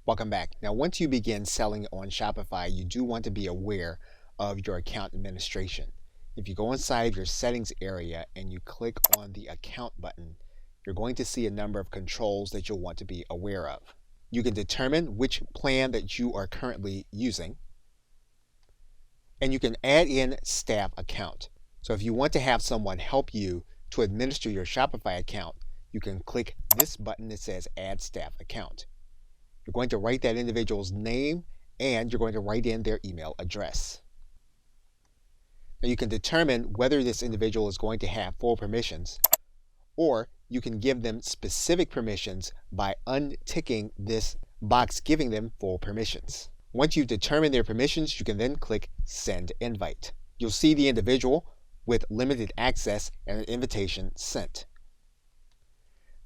Welcome back. Now, once you begin selling on Shopify, you do want to be aware of your account administration. If you go inside your settings area and you click on the account button, you're going to see a number of controls that you'll want to be aware of. You can determine which plan that you are currently using, and you can add in staff account. So if you want to have someone help you to administer your Shopify account, you can click this button that says Add Staff Account. You're going to write that individual's name and you're going to write in their email address. Now you can determine whether this individual is going to have full permissions, or you can give them specific permissions by unticking this box giving them full permissions. Once you've determined their permissions, you can then click Send Invite. You'll see the individual with limited access and an invitation sent.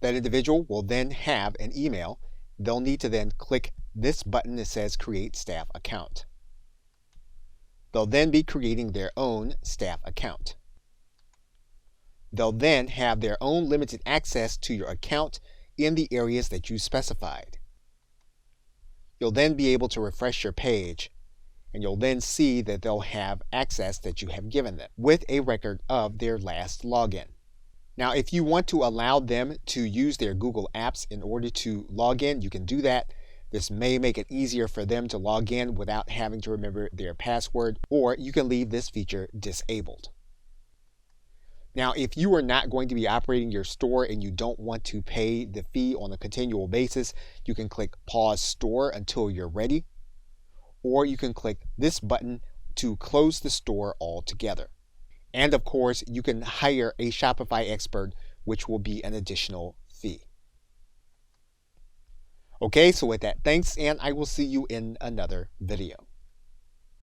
That individual will then have an email. They'll need to then click this button that says Create Staff Account. They'll then be creating their own staff account. They'll then have their own limited access to your account in the areas that you specified. You'll then be able to refresh your page, and you'll then see that they'll have access that you have given them with a record of their last login. Now, if you want to allow them to use their Google Apps in order to log in, you can do that. This may make it easier for them to log in without having to remember their password, or you can leave this feature disabled. Now, if you are not going to be operating your store and you don't want to pay the fee on a continual basis, you can click Pause Store until you're ready, or you can click this button to close the store altogether. And of course, you can hire a Shopify expert, which will be an additional fee. Okay, so with that, thanks, and I will see you in another video.